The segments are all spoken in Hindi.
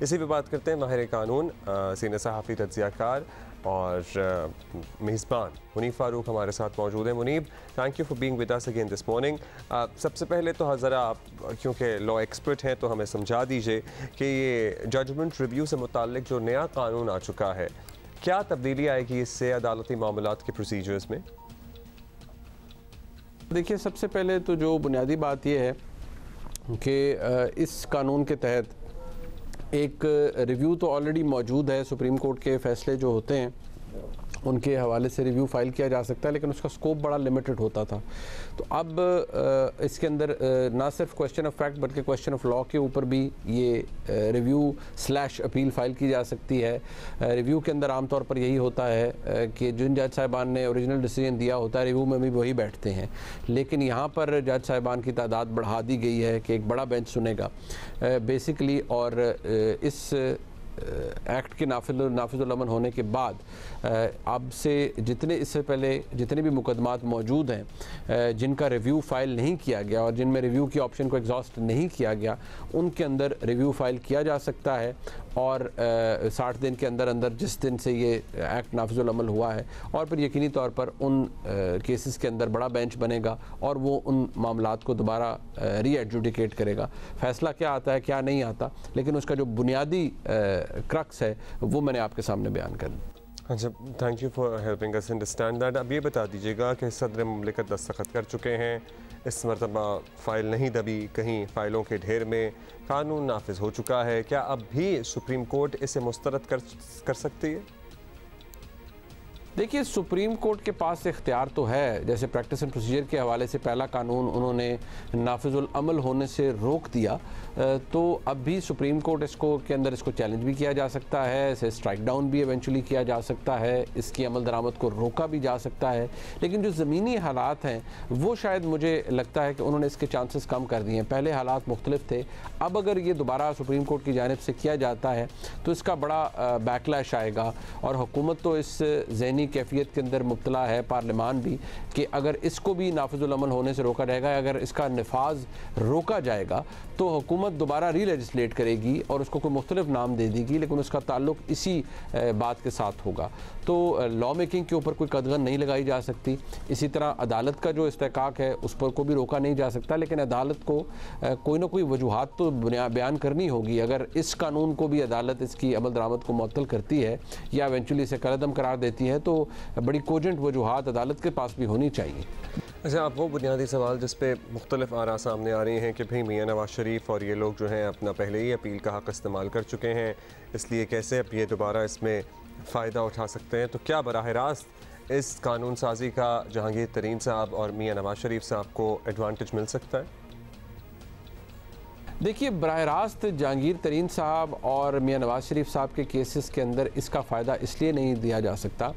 इसी पे बात करते हैं माहिर कानून, सीनियर सहाफ़ी, तज्ज़ियाकार और मेज़बान मुनीब फ़ारूक हमारे साथ मौजूद हैं। Munib, thank you for being with us again this morning. सबसे पहले तो ज़रा आप क्योंकि लॉ एक्सपर्ट हैं तो हमें समझा दीजिए कि ये जजमेंट रिव्यू से मुताल्लिक जो नया कानून आ चुका है, क्या तब्दीली आएगी इससे अदालती मामलात के प्रोसीजर्स में? देखिए, सबसे पहले तो जो बुनियादी बात यह है कि इस कानून के तहत एक रिव्यू तो ऑलरेडी मौजूद है। सुप्रीम कोर्ट के फ़ैसले जो होते हैं उनके हवाले से रिव्यू फ़ाइल किया जा सकता है, लेकिन उसका स्कोप बड़ा लिमिटेड होता था। तो अब इसके अंदर ना सिर्फ क्वेश्चन ऑफ फैक्ट बल्कि क्वेश्चन ऑफ लॉ के ऊपर भी ये रिव्यू स्लैश अपील फ़ाइल की जा सकती है। रिव्यू के अंदर आमतौर पर यही होता है कि जिन जज साहिबान ने ओरिजिनल डिसीजन दिया होता है, रिव्यू में भी वही बैठते हैं, लेकिन यहाँ पर जज साहिबान की तादाद बढ़ा दी गई है कि एक बड़ा बेंच सुनेगा बेसिकली। और इस एक्ट के नाफिजुल अमल होने के बाद अब से इससे पहले जितने भी मुकदमात मौजूद हैं जिनका रिव्यू फ़ाइल नहीं किया गया और जिनमें रिव्यू की ऑप्शन को एग्जॉस्ट नहीं किया गया, उनके अंदर रिव्यू फ़ाइल किया जा सकता है। और 60 दिन के अंदर अंदर जिस दिन से ये एक्ट नाफिजुल अमल हुआ है, और फिर यकीनी तौर पर उन केसेस के अंदर बड़ा बेंच बनेगा और वो उन मामलात को दोबारा री एडजुडिकेट करेगा। फ़ैसला क्या आता है क्या नहीं आता, लेकिन उसका जो बुनियादी क्रक्स है वो मैंने आपके सामने बयान कर दी। अच्छा, thank you for helping us understand that. अब ये बता दीजिएगा कि सदर मुमलिकत दस्तखत कर चुके हैं, इस मरतबा फ़ाइल नहीं दबी, कहीं फ़ाइलों के ढेर में कानून नाफिज हो चुका है, क्या अब भी सुप्रीम कोर्ट इसे मुस्तरद कर सकती है? देखिए, सुप्रीम कोर्ट के पास इख्तियार तो है। जैसे प्रैक्टिस एंड प्रोसीजर के हवाले से पहला कानून उन्होंने नाफिजुल अमल होने से रोक दिया, तो अब भी सुप्रीम कोर्ट के अंदर इसको चैलेंज भी किया जा सकता है, इसे स्ट्राइक डाउन भी इवेंचुअली किया जा सकता है, इसकी अमल दरामद को रोका भी जा सकता है। लेकिन जो ज़मीनी हालात हैं वो शायद मुझे लगता है कि उन्होंने इसके चांसेस कम कर दिए हैं। पहले हालात मुख्तलिफ थे, अब अगर ये दोबारा सुप्रीम कोर्ट की जानिब से किया जाता है तो इसका बड़ा बैकलैश आएगा। और हुकूमत तो इस ज़हनी कैफियत के अंदर मुब्तला है, पार्लियामान भी, कि अगर इसको भी नाफिजुल अमल होने से रोका जाएगा, अगर इसका नफाज रोका जाएगा तो हुकूमत दोबारा री लेजिस्लेट करेगी और उसको कोई मुख्तलिफ नाम दे देगी, लेकिन उसका ताल्लुक इसी बात के साथ होगा। तो लॉ मेकिंग के ऊपर कोई कदगन नहीं लगाई जा सकती। इसी तरह अदालत का जो इस्तेकाक है उस पर को भी रोका नहीं जा सकता, लेकिन अदालत को कोई ना कोई वजूहात तो बयान करनी होगी। अगर इस कानून को भी अदालत इसकी अमल दरामद को मुअत्तल करती है या इवेंचुअली इसे कलअदम करार देती है, तो बड़ी कोजेंट वजूहात अदालत के पास भी होनी चाहिए। अच्छा, आप वो बुनियादी सवाल जिस पे मुख्तलिफ आरा सामने आ रही हैं कि भाई मियाँ नवाज शरीफ और ये लोग जो हैं अपना पहले ही अपील का हक़ इस्तेमाल कर चुके हैं, इसलिए कैसे अब ये दोबारा इसमें फ़ायदा उठा सकते हैं, तो क्या बराह रास्त इस कानून साजी का जहांगीर तरीन साहब और मियाँ नवाज शरीफ साहब को एडवांटेज मिल सकता है? देखिए, बराह रास्त जहांगीर तरीन साहब और मियाँ नवाज शरीफ साहब के केसेस के अंदर इसका फ़ायदा इसलिए नहीं दिया जा सकता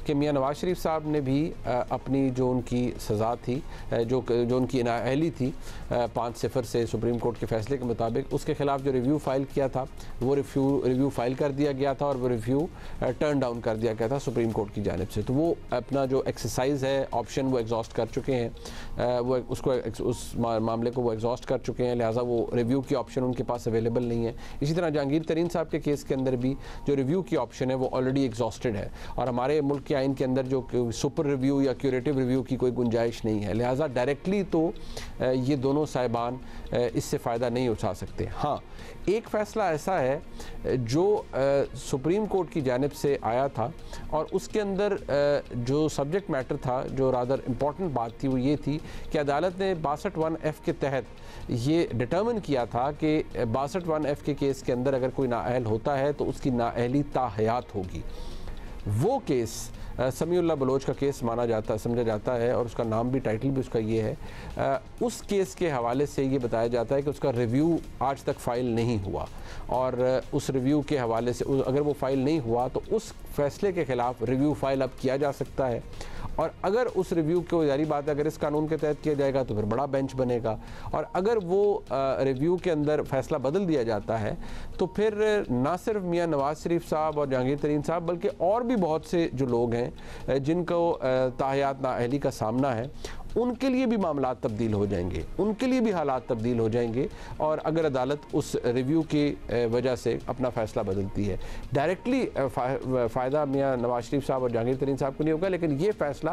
कि मियाँ नवाज शरीफ साहब ने भी अपनी जो उनकी सज़ा थी, जो उनकी नाअहली थी 5-0 से सुप्रीम कोर्ट के फ़ैसले के मुताबिक, उसके ख़िलाफ़ जो रिव्यू फ़ाइल किया था वो रिव्यू फ़ाइल कर दिया गया था और वो रिव्यू टर्न डाउन कर दिया गया था सुप्रीम कोर्ट की जानिब से। तो वो अपना जो एक्सरसाइज है ऑप्शन वो एग्जॉस्ट कर चुके हैं, वो उस मामले को वो एग्जॉस्ट कर चुके हैं, लिहाजा वो रिव्यू की ऑप्शन उनके पास अवेलेबल नहीं है। इसी तरह जहांगीर तरीन साहब के केस के अंदर भी जो रिव्यू की ऑप्शन है वो ऑलरेडी एग्जॉस्टेड है और हमारे मुल्क के आइन के अंदर जो सुपर रिव्यू या क्यूरेटिव रिव्यू की कोई गुंजाइश नहीं है, लिहाजा डायरेक्टली तो ये दोनों साहिबान इससे फ़ायदा नहीं उठा सकते। हाँ, एक फ़ैसला ऐसा है जो सुप्रीम कोर्ट की जानिब से आया था और उसके अंदर जो सब्जेक्ट मैटर था, जो रादर इम्पॉर्टेंट बात थी, वो ये थी कि अदालत ने 62(1)(f) के तहत ये डिटर्मिन किया था कि 62(1)(f) के केस के अंदर अगर कोई नाअहल होता है तो उसकी नाअहली ताहयात होगी। वो केस समीउल्लाह बलोच का केस समझा जाता है और उसका नाम भी, टाइटल भी उसका ये है। उस केस के हवाले से ये बताया जाता है कि उसका रिव्यू आज तक फ़ाइल नहीं हुआ और उस रिव्यू के हवाले से अगर वो फ़ाइल नहीं हुआ तो उस फैसले के ख़िलाफ़ रिव्यू फ़ाइल अब किया जा सकता है। और अगर उस रिव्यू को, जारी बात है, अगर इस कानून के तहत किया जाएगा तो फिर बड़ा बेंच बनेगा और अगर वो रिव्यू के अंदर फ़ैसला बदल दिया जाता है तो फिर ना सिर्फ मियाँ नवाज शरीफ साहब और जहांगीर तरीन साहब बल्कि और भी बहुत से जो लोग हैं जिनको ताहयात नाअहली का सामना है, उनके लिए भी मामला तब्दील हो जाएंगे, उनके लिए भी हालात तब्दील हो जाएंगे। और अगर अदालत उस रिव्यू की वजह से अपना फैसला बदलती है, डायरेक्टली फ़ायदा मियाँ नवाज शरीफ साहब और जहांगीर तरीन साहब को नहीं होगा, लेकिन ये फैसला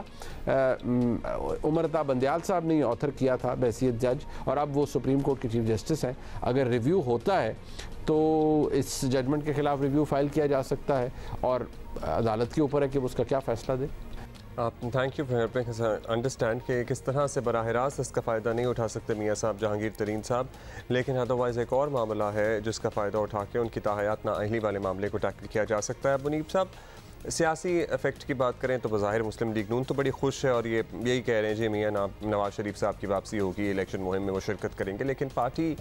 उमर अता बंदयाल साहब ने ऑथर किया था बहैसियत जज, और अब वो सुप्रीम कोर्ट के चीफ जस्टिस हैं। अगर रिव्यू होता है तो इस जजमेंट के खिलाफ रिव्यू फाइल किया जा सकता है, और अदालत के ऊपर है कि वो उसका क्या फ़ैसला दे। Thank you for helping us understand कि किस तरह से बराह रास्त इसका फ़ायदा नहीं उठा सकते मियाँ साहब जहांगीर तरीन साहब, लेकिन अदरवाइज़ एक और मामला है जिसका फ़ायदा उठा के उनकी ताहयात नाअहली वाले मामले को टैकल किया जा सकता है। मुनीब साहब, सियासी इफेक्ट की बात करें तो बज़ाहिर मुस्लिम लीग नून तो बड़ी खुश है और ये यही कह रहे हैं जी मियाँ नवाज शरीफ साहब की वापसी होगी, इलेक्शन मुहिम में वो शिरकत करेंगे, लेकिन पार्टी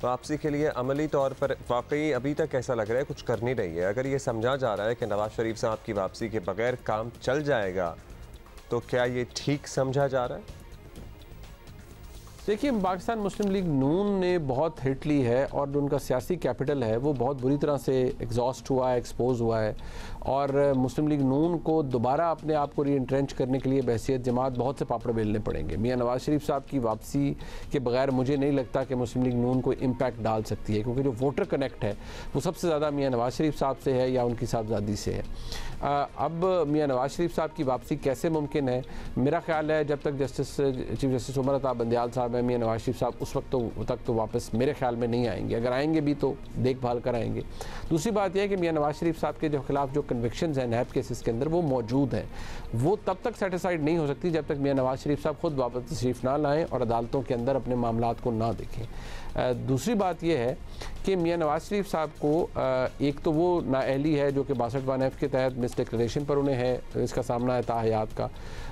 वापसी के लिए अमली तौर पर वाकई अभी तक ऐसा लग रहा है कुछ कर नहीं रही है। अगर ये समझा जा रहा है कि नवाज शरीफ साहब की वापसी के बगैर काम चल जाएगा, तो क्या ये ठीक समझा जा रहा है? देखिए, पाकिस्तान मुस्लिम लीग नून ने बहुत हिट ली है और जो उनका सियासी कैपिटल है वो बहुत बुरी तरह से एग्जॉस्ट हुआ है, एक्सपोज हुआ है, और मुस्लिम लीग नून को दोबारा अपने आप को रीइंट्रेंच करने के लिए बहैसियत जमात बहुत से पापड़ बेलने पड़ेंगे। मियाँ नवाज शरीफ साहब की वापसी के बगैर मुझे नहीं लगता कि मुस्लिम लीग नून को इम्पैक्ट डाल सकती है, क्योंकि जो वोटर कनेक्ट है वो सबसे ज़्यादा मियाँ नवाज शरीफ साहब से है या उनकी साहबजादी से है। अब मियाँ नवाज शरीफ साहब की वापसी कैसे मुमकिन है? मेरा ख्याल है जब तक चीफ जस्टिस उमर अता बंदयाल साहब हैं, मियाँ नवाज शरीफ साहब उस वक्त तक तो वापस मेरे ख्याल में नहीं आएंगे। अगर आएंगे भी तो देखभाल कर आएंगे। दूसरी बात यह है कि मियाँ नवाज शरीफ साहब के जो खिलाफ जो कन्विक्शंस हैं नैब केसेस के अंदर वो मौजूद हैं, वो तब तक सेटिस्फाइड नहीं हो सकती जब तक मियाँ नवाज शरीफ साहब खुद वापस तशरीफ ना लाएँ और अदालतों के अंदर अपने मामलात को ना देखें। दूसरी बात यह है कि मियाँ नवाज शरीफ साहब को एक तो वो नाअहली है जो कि 62(1)(f) के तहत मिस डिक्लेरेशन पर उन्हें है, इसका सामना है ताहयात का।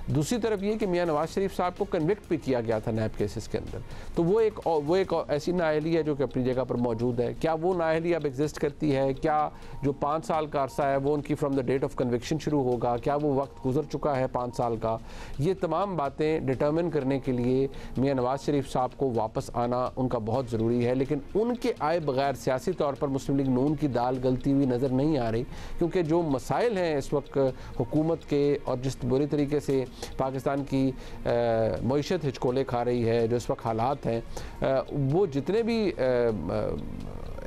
दूसरी तरफ ये कि मियाँ नवाज शरीफ साहब को कन्विक्ट भी किया गया था नैब केसेस के अंदर, तो वो एक ऐसी नाअहली है जो कि अपनी जगह पर मौजूद है। क्या वो नाअहली अब एग्जिस्ट करती है? क्या जो 5 साल का अरसा है वो उनकी from the date of conviction शुरू होगा? क्या वो वक्त गुजर चुका है 5 साल का? ये तमाम बातें डिटर्मिन करने के लिए मियाँ नवाज शरीफ साहब को वापस आना उनका बहुत ज़रूरी है, लेकिन उनके आए बगैर सियासी तौर पर मुस्लिम लीग नून की दाल गलती हुई नज़र नहीं आ रही, क्योंकि जो मसाइल हैं इस वक्त हुकूमत के और जिस बुरी तरीके से पाकिस्तान की मईशत हिचकोले खा रही है, जो इस वक्त हालात हैं, वो जितने भी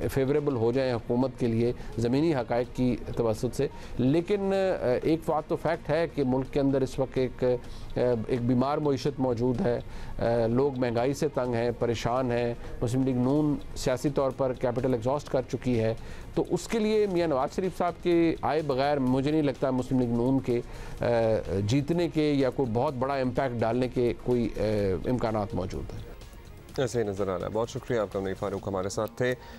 फेवरेबल हो जाए हुकूमत के लिए ज़मीनी हक़ाइक़ की तवस्सुत से, लेकिन एक बात तो फैक्ट है कि मुल्क के अंदर इस वक्त एक बीमार मईशत मौजूद है, लोग महंगाई से तंग हैं, परेशान हैं, मुस्लिम लीग नून सियासी तौर पर कैपिटल एग्जॉस्ट कर चुकी है। तो उसके लिए मियाँ नवाज शरीफ साहब के आए बगैर मुझे नहीं लगता मुस्लिम लीग नून के जीतने के या कोई बहुत बड़ा इम्पैक्ट डालने के कोई इम्कानात मौजूद हैं। ऐसे ही नज़र आ रहा है। बहुत शुक्रिया आपका, मुनीब फारूक हमारे साथ थे।